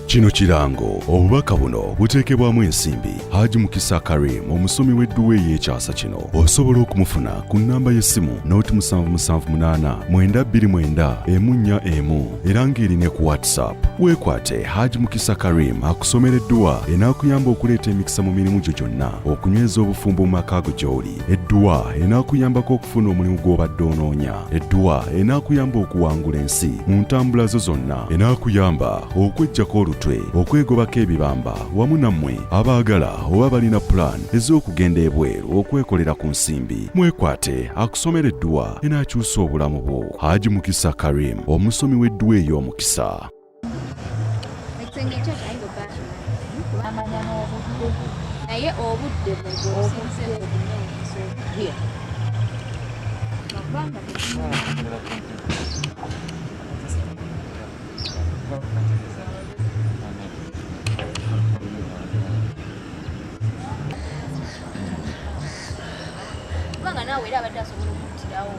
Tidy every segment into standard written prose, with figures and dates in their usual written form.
Kino kirango obubaka buno buteekebwamu ensimbi Haji Mukisa Karim omusomi w'edduwa ey'ekyasa kino. Osobola okumufuna ku nnamba y'essimu 07789291 era ng'erine ku WhatsApp. Weekwate Haji Mukisa Karim akusomera edduwa enaakuyamba okuleeta emikisa mu mirimu gyo gyonna, okunyweza obufumbo mu maka go gy'oli. Edduwa enaakuyambako okufuna omulimu gw'obadde onoonya. Edduwa enaakuyamba okuwangula ensi mu ntambula zo zonna. Enaakuyamba okweggyako olutwe, okwegobako ebibamba wamu nammwe abaagala oba balina plan ez'okugenda ebweru okwekolera ku nsimbi. Mwekwate akusomera edduwa enaakyusa obulamu bwo. Haji Mukisa Karim omusomi w'edduwa ey'omukisa. Naye obudde kubanga naawe era abadde asobola okuttirawo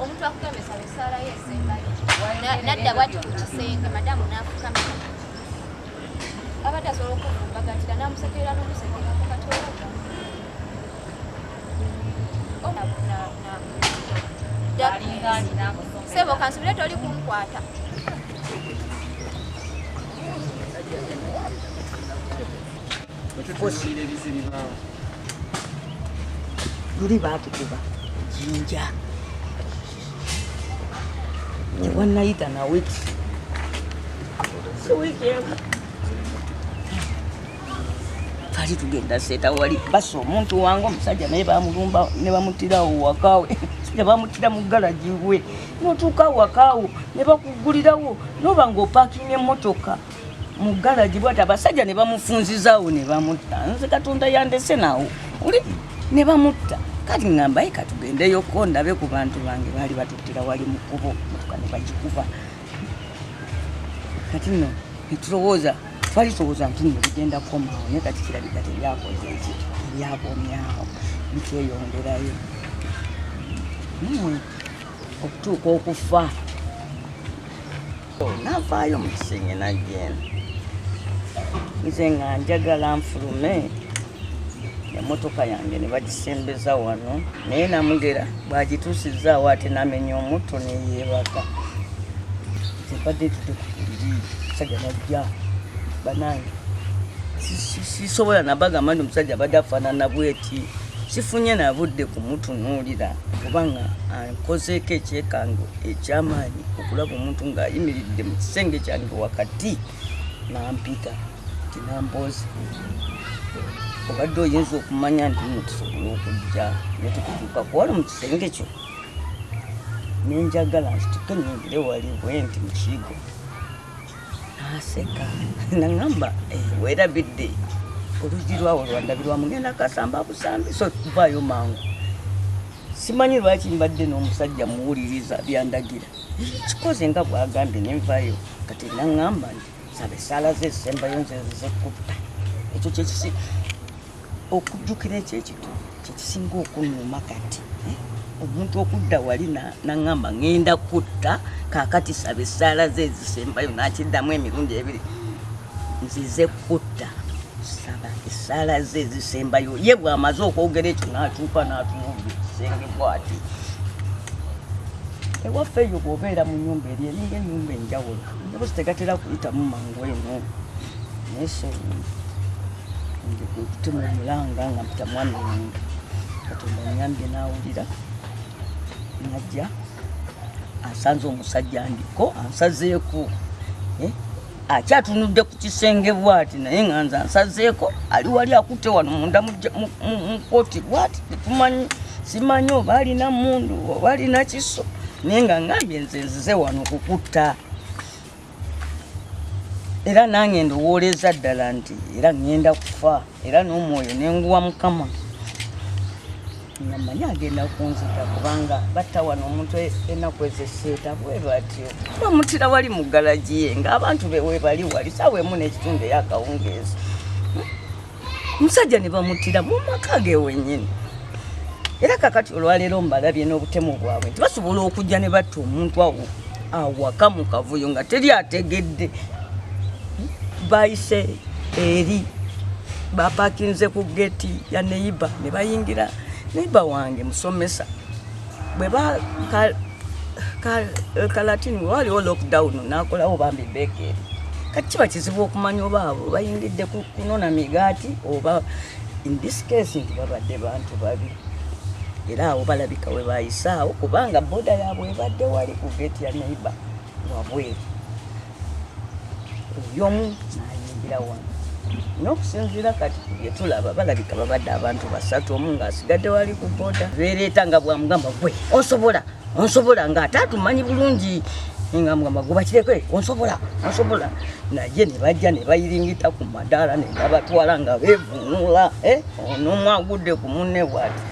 omuntu akugambye saba essaala ye esembayo nadda bwati ku kisenge madamu n'afukamira abadde asobola okuvumbagatira n'amusekerera n'omusekerera mu katooga sebo kansubire toli kunkwata luli baatukuba jinja tewanayita na wiki si wiki emu twali tugenda seeta wali basa omuntu wange omusajja naye bamulumba ne bamutirawo wakaawe ne bamutira mu galaji we n'otuuka wakaawo ne bakugulirawo n'oba ng'opaakinga emmotoka mu galaji bwati abasajja ne bamufunzizaawo ne bamutta. Nze Katonda yandese naawo uli ne bamutta. Kati ngamba ye katugendeyo ko ndabe ku bantu bange baali batuttira wali mu kkubo motoka ne bagikuba. Kati nno netulowooza twali tulowooza nti nno bigenda kukomaawo naye kati kirabika tebyakoze eki ebyakomyawo bikyeyongerayo okutuuka okufa navaayo mu kisenge najjena nze nga njagala nfulume emotoka yange ne bagisembeza wano naye namugera bwagituusizaawo ate namenya omutto neyeebaka zebadde tudde ku buliri musajja najja banange sisobola nabagamba nti omusajja badde afaanana bweti sifunye nabudde kumutunuulira kubanga ankozeeko ekyekango ekyamaanyi okulaba omuntu ng'ayimiridde mu kisenge kyange wakati nampita nti Nambooze obadde oyinza okumanya nti nno tusobola okujja netukutuuka kuwala mu kisenge kyo nenjagala nsituke nyingire wali bwenti mu kigo naseka naŋŋamba weerabidde olugi lwawo lwandabirwamu ngenda kasamba busambi so tuvaayo mangu simanyi lwaki mbadde n'omusajja muwuliriza byandagira kikoze nga bwagambye nenvaayo kati naŋŋamba nti saba essaala ze ezisembayo nze zezekutta ekyo kyekisi okujjukira ekyekitu kyekisinga okunnuma kati omuntu okudda wali naŋŋamba ŋŋenda kutta kaakati saba essaala ze ezisembayo nakiddamu emirundi ebiri nzize kutta saba essaala ze ezisembayo ye bw'amaze okwogera ekyo n'akyuka n'atunuulira ekisenge bw'ati ewaffe eyo bw'obeera mu nnyumba eri eringa ennyumba enjawulo Nambooze tegatera kuyitamu mangu eno naye so ndikutema omulanga nga mpita mwami wange Katonda anyambye n'awulira najja asanze omusajja ndiko ansazeeko akyatunudde ku kisenge bwati naye nga nze ansazeeko ali wali akutte wano munda mu kkooti bwati tetumanyi simanyi oba alina mundu oba alina kiso naye nga ngambye nze nzize wano kukutta era nange ndowooleza ddala nti era ŋŋenda kufa era n'omwoyo nenguwa Mukama nga mmanyi agenda kunzita kubanga batta wano omuntu ennaku ezeseeta bwe batyo bamutira wali mu galaji ye ng'abantu be webali wali saawa emu n'ekitundu ey'akawungeezi omusajja ne bamutira mu maka ge wennyini era kakati olwaleero mbalabye n'obutemu bwabwe nti basobola okujja ne batta omuntu awo awaka mu kavuyo nga teri ategedde bayise eri bapakinze ku geti ya neiba ne bayingira neiba wange musomesa bwe ba kalatini waliwo lockdown nakolawo bambi beke kati bakizibu okumanya oba abo bayingidde kunona migaati oba in this case nti babadde bantu babi era abo balabika we bayisaawo kubanga boda yaabwe ebadde wali ku geti ya neiba wabweru oyomu nayingira wano n'okusinziira kati yetulaba balabika babadde abantu basatu omu ng'asigadde wali ku boda beereeta nga bwamugamba gwe onsobola ng'ate atumanyi bulungi nga mugamba gwe bakireke onsobola naye ne bajja ne bayiringita ku madaala ne babatwala nga beevuunula n'omu agudde ku munne bw'ati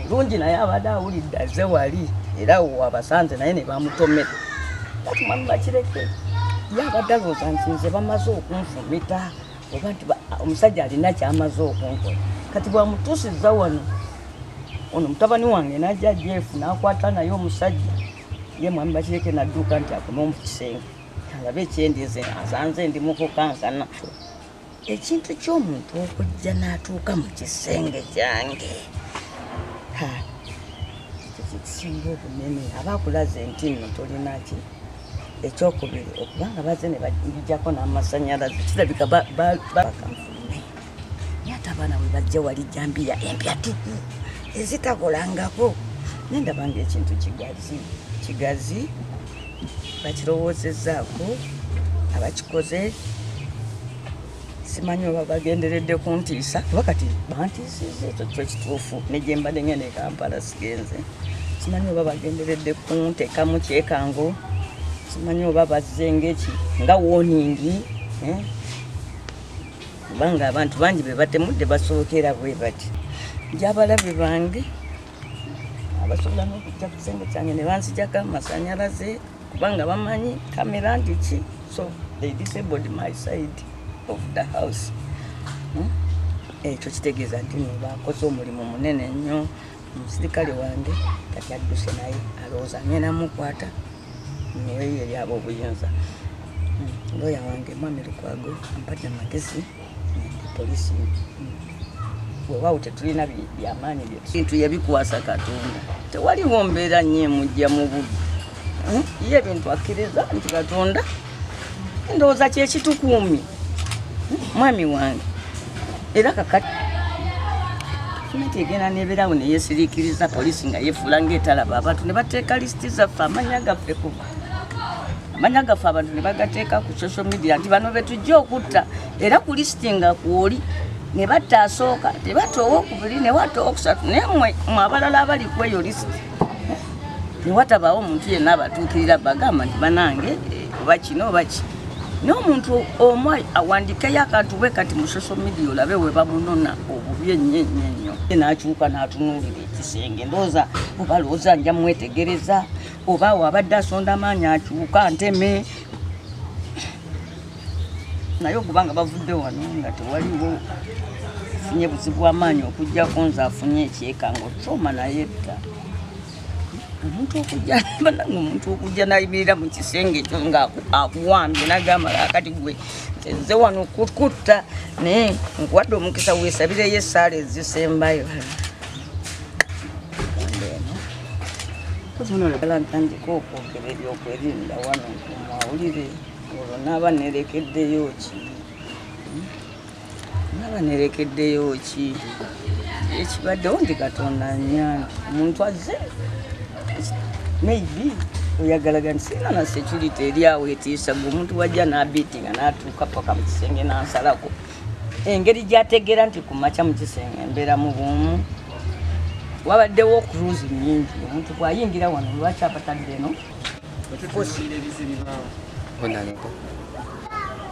bulungi naye abadde awulidde azze wali era wabasanze naye ne bamutomera kati mwami bakireke ye abadde alowooza nti nze bamaze okunfumita oba nti omusajja alina kyamaze okunkola kati bwamutuusizza wano ono mutabani wange najja jeefu n'akwata naye omusajja ye mwami bakireke nadduuka nti akome omu kisenge alabe ekyendize azanze ndi mukukankana ekintu ky'omuntu okujja n'atuuka mu kisenge kyange kisinga obunene abakulaze nti nno tolinaki ekyokubiri okubanga baze ne bajjako n'amasanyalaze kirabika bakanfume naye ate abaana bwe bajja wali jambiya empya tuku ezitakolangako nendabanga ekintu kigazi bakirowoozezzaako abakikoze simanyi oba bagenderedde kuntiisa kuba kati bantiisiza ekyo kyo kituufu negye mbadde ngende Kampala sigenze simanyi oba bagenderedde kunteekamu kyekango simanyi oba bazengeki nga woningi kubanga abantu bangi be batemudde basookera bwe bati gyabalabe bange abasobola n'okujja ku kisenge kyange ne banzijjako amasanyalaze kubanga bamanyi kamera nti ki so they disabled my side of the house ekyo kitegeeza nti no bakoze omulimu munene nnyo omusirikale wange kati adduse naye alowooza ngenda mukwata naye yeri aba obuyinza looya wange Mwami Lukwago ampadde amagezi polisi weewaawo tetulina byamaanyi bintu yabikwasa Katonda tewaliwo mbeera nnyo emujja mu bubi ye ebintu akkiriza nti Katonda ndowooza kyekitukuumi mwami wange era kakati gavumenti egenda nebeerawo neyeesiriikiriza polisi nga yefuula ng'etalaba abantu ne bateeka lisiti zaffe amanya gaffe abantu ne bagateeka ku social media nti bano betujja okutta era ku lisiti nga kwoli ne batta asooka tebatta owokubiri ne watta owokusatu naye mwe abalala abali ku eyo lisiti ne watabaawo omuntu yenna abatuukirira bagamba nti banange oba kino oba ki n'omuntu omwe awandikeyo akantu bwe kati mu social media olabe we bamunona obubi ennyo n'akyuka n'atunuulira ekisenge ndowooza oba lowooza nja mwetegereza oba awo abadde asonda amaanyi akyuka nteme naye okubanga bavudde wano nga tewaliwo funye buzibu amaanyi okugjako nze afunye ekyekango kyoma naye dda omuntu okujja nayimirira mu kisenge ekyo nga akuwambye nagamba akati gwe nze wano kukutta naye nkuwadde omukisa weesabireyo essaala ezisembayo ala ntandika okwogera ebyokwerinda wano mwawulire olwo naaba nerekeddeyo ki ekibaddewo ndi Katonda nyange omuntu azze maybe oyagalaga nti sirina na security eri awo etiisa gwe omuntu wajja n'abiitinga n'atuuka paka mu kisenge n'ansalako engeri gy'ategeera nti ku makya mu kisenge mbeera mu buumu wabaddewo cruise nnyingi omuntu bw'ayingira wano lwaki abatadde no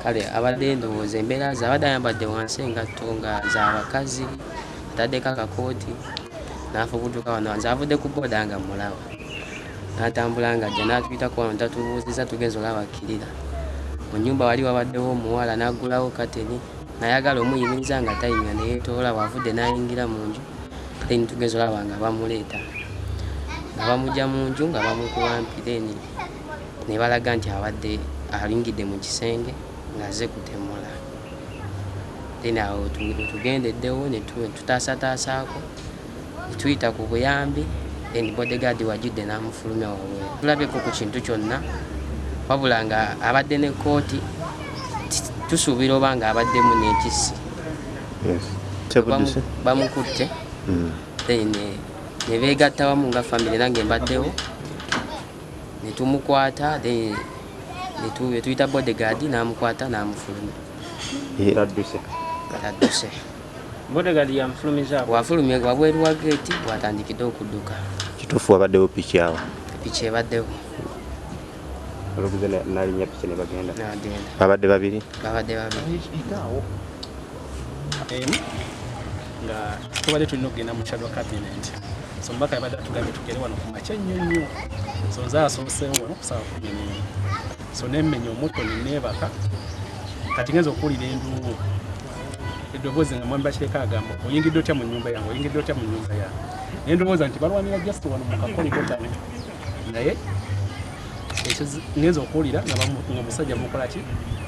kale abadde ndowooza embeera ze abadde ayambadde wansi engatto nga z'abakazi ataddeko akakooti n'afubutuka wano nze avudde ku booda nga mulaba n'atambula nga ajja n'atuyitako wano tatubuuziza tugenza olabakirira mu nnyumba wali wabaddewo omuwala n'aggulawo kateni nayagala omuyimiriza nga tayinga neyeetoola bw'avudde n'ayingira mu nju then tugenza olaba nga bamuleeta nga bamugya mu nju nga bamukuwampire ne balaga nti abadde alingidde mu kisenge ng'azze kutemula then awo tugendeddewo ne tutaasataasaako ne tuyita ku buyambi then bodyguard wajjudde n'amufulumya wabweru. Tulabyeko ku kintu kyonna wabula nga abadde ne kooti tusuubira oba nga abaddemu n'ekisi. Bamukutte then ne beegatta wamu nga famire nange mbaddewo ne tumukwata then ne tuyita bodyguard n'amukwata n'amufulumya. Adduse. Bodyguard yamufulumiza wafulumye wabweru wa geeti bw'atandikidde okudduka. Kituufu wabaddewo piki awo? Piki ebaddewo. Oluguze n'alinnya piki ne bagenda? N'agenda. Babadde babiri? Babadde babiri. nga tubadde tulina okugenda mu kyalo cabinet. So mbaka yabadde atugambye tugere wano ku makya ennyo. So nze asooseewo okusaba ku nnyo. So nemmenya omutto neneebaka. Kati ngenza okuwulira enduulu. Eddoboozi nga mwami bakireka agamba oyingidde otya mu nnyumba yange, oyingidde otya mu nnyumba yange. Naye ndowooza nti balwanira just wano mu kakoliko kano. Naye ekyo ngenza okuwulira nga omusajja mukola ki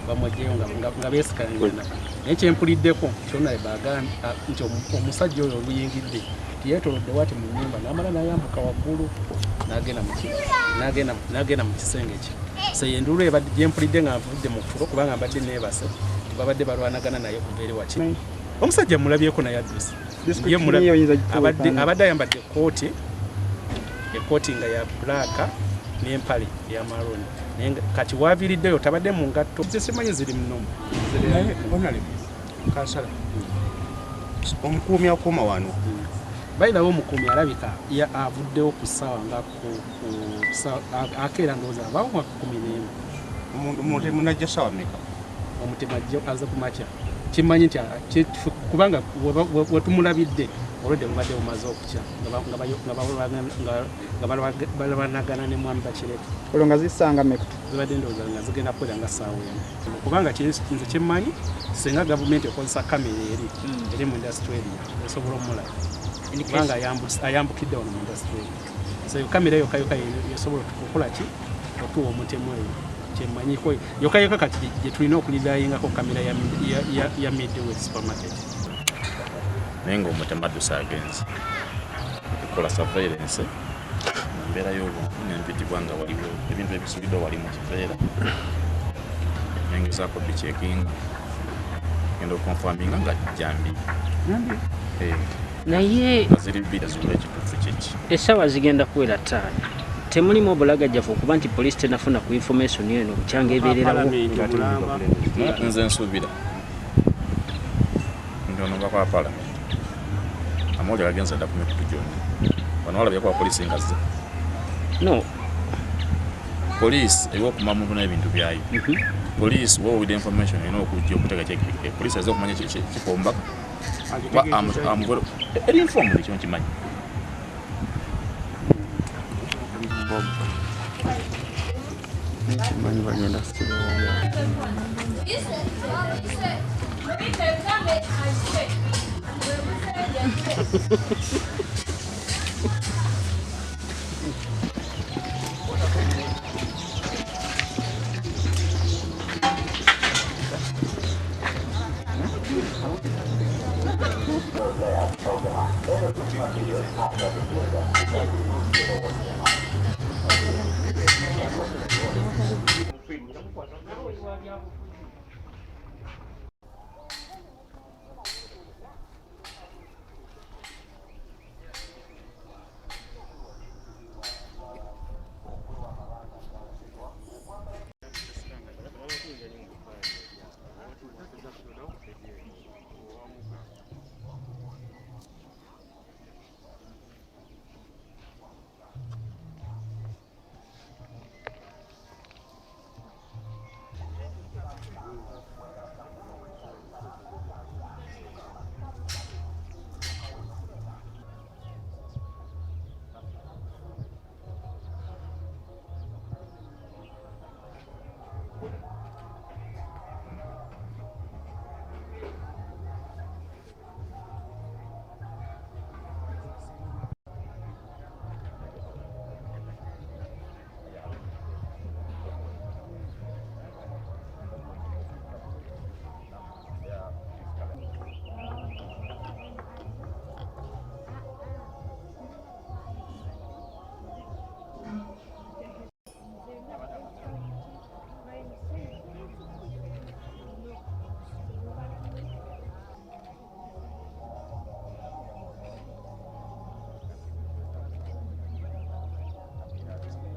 bamwejjeyo nga beesikalangana. Naye kyempuliddeko kyonna bagamba nti omusajja oyo oluyingidde yeetolodde wati mu nnyumba n'amala n'ayambuka waggulu n'agenda mu kisenge kye. So enduulu ebadde gyempulidde nga nvudde mu tulo kubanga mbadde neebase babadde balwanagana naye kuva eri waki. Omusajja mulabyeko naye adduse. Abadde ayambadde ekooti nga ya bbulaaka n'empale ya marooni. Naye kati waaviiriddeyo tabadde mu ngatto. Simanyi ziri munomu. Kansala. Omukuumi akuuma wano. Bayinawo omukuumi alabika avuddewo ku ssaawa nga akeera ndowooza abaawo mwaka 11. Omutemu najja ssaawa mmeka? Omutemu ajja aza ku makya. Kimmanyi nti kubanga wetumulabidde olwedde mubadde bumaze okukya nga balwanagana ne mwami Bakireka. Olwo nga zisanga mmeka? Zibadde ndowooza nga zigenda kuwera nga ssaawa emu. Kubanga nze kyemmanyi singa gavumenti ekozesa kamera eri mu indasitule esobola omulaba. Kubanga ayambukidde wano mu indasitule. So kamera eyo kayoka yesobola okukola ki otuwa omutemu eyo. Kyemmanyiko yokayoka kati gye tulina okulidayingako kamera ya Midway supermarket. Naye ng'omutemu adduse agenze okukola surveillance mu mbeera y'obuntu n'empitibwa nga waliwo ebintu ebisubiddwa wali mu kiveera nengezaako bicekinga genda okonfaminga nga jambi naye ziri bbiri ziwa ekituufu kyeki. Essaawa zigenda kuwera 5. Temulimu obulagajjavu okuba nti poliisi tenafuna ku information eno bukyanga ebeererawo. Nze nsuubira nti ono nga kwa palamenti amawulire agenza dda ku mikutu gyonna wano walabyeko wa poliisi nga zze. No, poliisi ewa okuma muntu n'ebintu byayo. Poliisi wowulira information erina okujja okuteeka kyekipike. Poliisi azze okumanya kikomba amuvolo eri informed ekyo nkimanyi. Kimanyi bagenda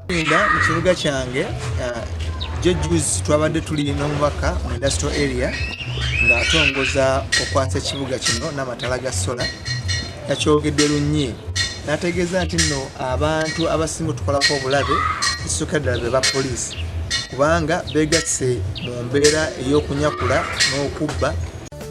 Inda mu kibuga kyange jejjuzi twabadde tuli n'omubaka mu industrial area ng'atongoza okwasa ekibuga kino n'amatala ga sola yakyogedde lunnyi n'ategeeza nti nno abantu abasinga tukolako obulabe ekisooka ddala be ba poliisi kubanga beegasse mu mbeera ey'okunyakula n'okubba.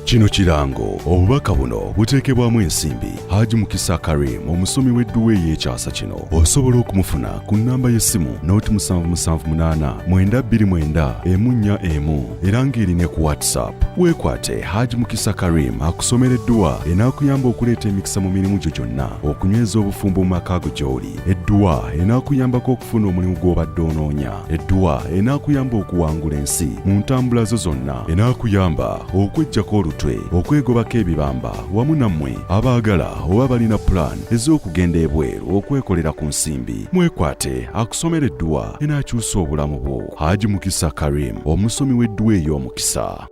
Kino kirango obubaka buno buteekebwamu ensimbi Haji Mukisa Karim omusomi w'edduwa ey'ekyasa kino. Osobola okumufuna ku nnamba y'essimu 07789291 era ng'erine ku WhatsApp. Weekwate Haji Mukisa Karim akusomera edduwa enaakuyamba okuleeta emikisa mu mirimu gyo gyonna, okunyweza obufumbo mu maka go gy'oli. Edduwa enaakuyambako okufuna omulimu gw'obadde onoonya. Edduwa enaakuyamba okuwangula ensi mu ntambula zo zonna. Enaakuyamba okweggyako olutwe, okwegobako ebibamba wamu nammwe abaagala oba balina plan ez'okugenda ebweru okwekolera ku nsimbi. Mwekwate akusomera edduwa enaakyusa obulamu bwo. Haji Mukisa Karim omusomi w'edduwa ey'omukisa.